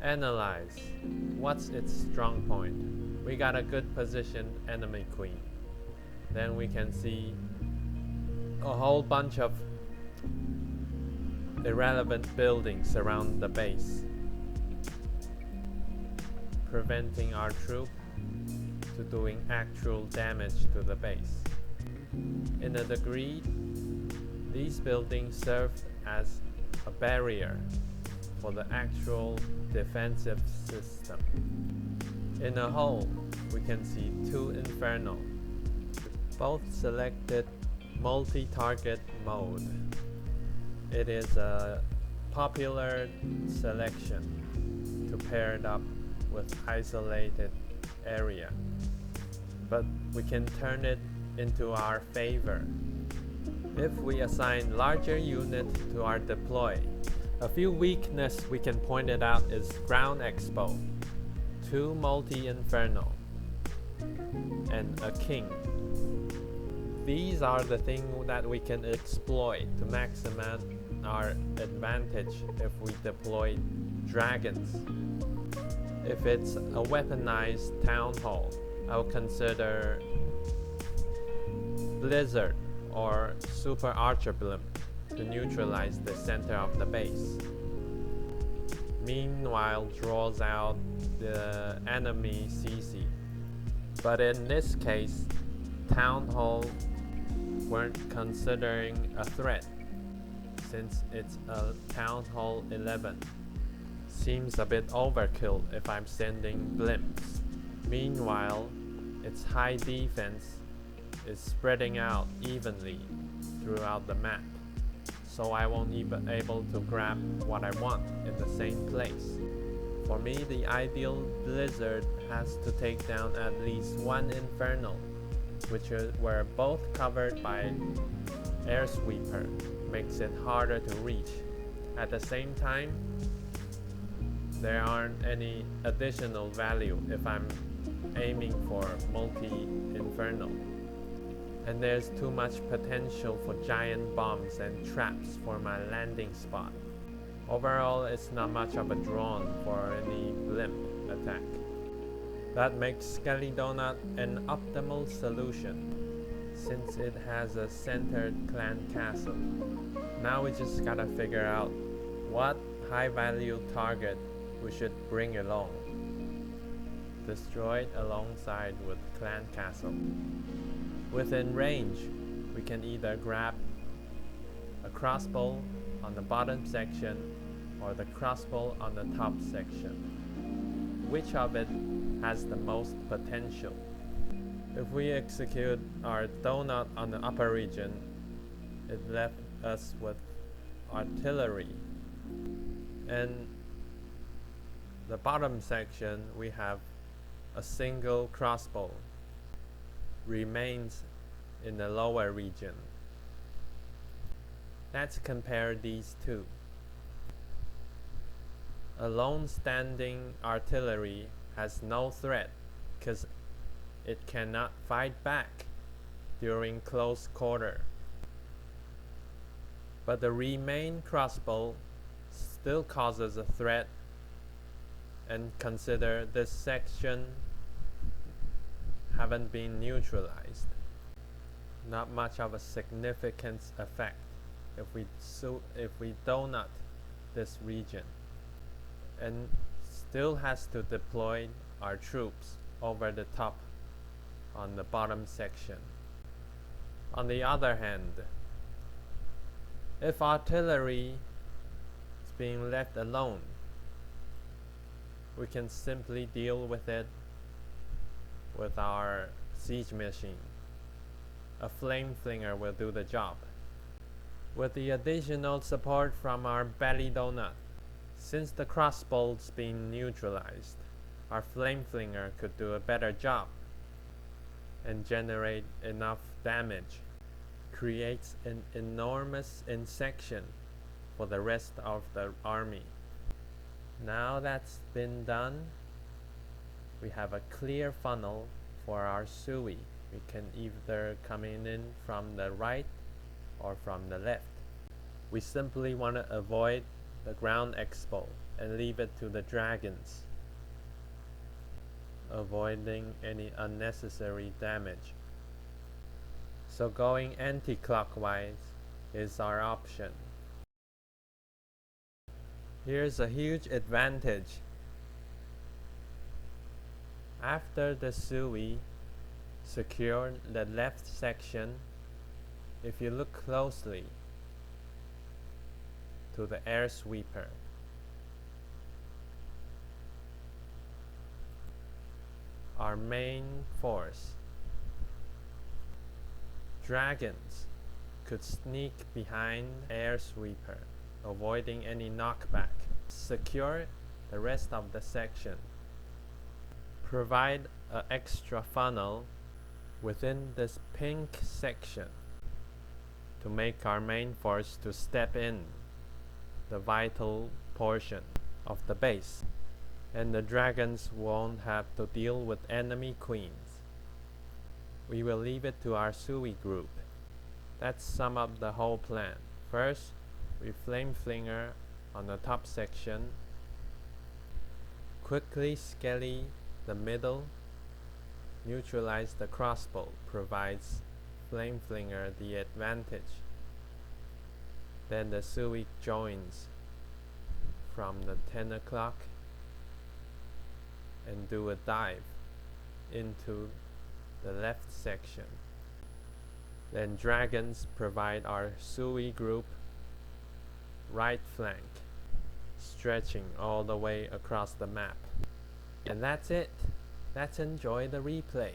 Analyze. What's its strong point? We got a good positioned enemy queen. Then we can see a whole bunch of irrelevant buildings around the base, preventing our troop to doing actual damage to the base. In a degree, these buildings serve as a barrier for the actual defensive system. In a whole, we can see two Inferno, both selected multi-target mode. It is a popular selection to pair it up with isolated area, but we can turn it into our favor if we assign larger units to our deploy. A few weaknesses we can point it out is ground expo, 2 multi-inferno, and a king. These are the things that we can exploit to maximize our advantage if we deploy dragons. If it's a weaponized town hall, I'll consider Blizzard or Super Archer Blimp to neutralize the center of the base. Meanwhile, draws out the enemy CC. But in this case, Town Hall weren't considering a threat since it's a Town Hall 11. Seems a bit overkill if I'm sending blimps. Meanwhile, its high defense is spreading out evenly throughout the map, so I won't be able to grab what I want in the same place. For me, the ideal Blizzard has to take down at least one Inferno, which were both covered by Air Sweeper, makes it harder to reach. At the same time, there aren't any additional value if I'm aiming for multi-inferno. And there's too much potential for giant bombs and traps for my landing spot. Overall, it's not much of a draw for any blimp attack. That makes Skelly Donut an optimal solution, since it has a centered clan castle. Now we just gotta figure out what high value target we should bring along. Destroyed alongside with clan castle. Within range, we can either grab a crossbow on the bottom section or the crossbow on the top section. Which of it has the most potential? If we execute our donut on the upper region, it left us with artillery. And the bottom section, we have a single crossbow. Remains in the lower region. Let's compare these two. A lone standing artillery has no threat because it cannot fight back during close quarter. But the remain crossbow still causes a threat, and consider this section haven't been neutralized. Not much of a significant effect if we donut this region, and still has to deploy our troops over the top on the bottom section. On the other hand, if artillery is being left alone, we can simply deal with it with our siege machine. A flame flinger will do the job. With the additional support from our belly donut, since the crossbow's been neutralized, our flame flinger could do a better job and generate enough damage. Creates an enormous insection for the rest of the army. Now that's been done, we have a clear funnel for our Sui. We can either come in from the right or from the left. We simply want to avoid the ground expo and leave it to the dragons, avoiding any unnecessary damage. So going anti-clockwise is our option. Here's a huge advantage. After the Sui secured the left section, if you look closely to the air sweeper, our main force, dragons, could sneak behind air sweeper, avoiding any knockback. Secure the rest of the section. Provide an extra funnel within this pink section to make our main force to step in the vital portion of the base, and the dragons won't have to deal with enemy queens. We will leave it to our Sui group. Let's sum up the whole plan. First, we flame flinger on the top section, quickly skelly the middle, neutralize the crossbow, provides flame flinger the advantage. Then the Sui joins from the 10 o'clock and do a dive into the left section. Then dragons provide our Sui group right flank, stretching all the way across the map. And that's it. Let's enjoy the replay.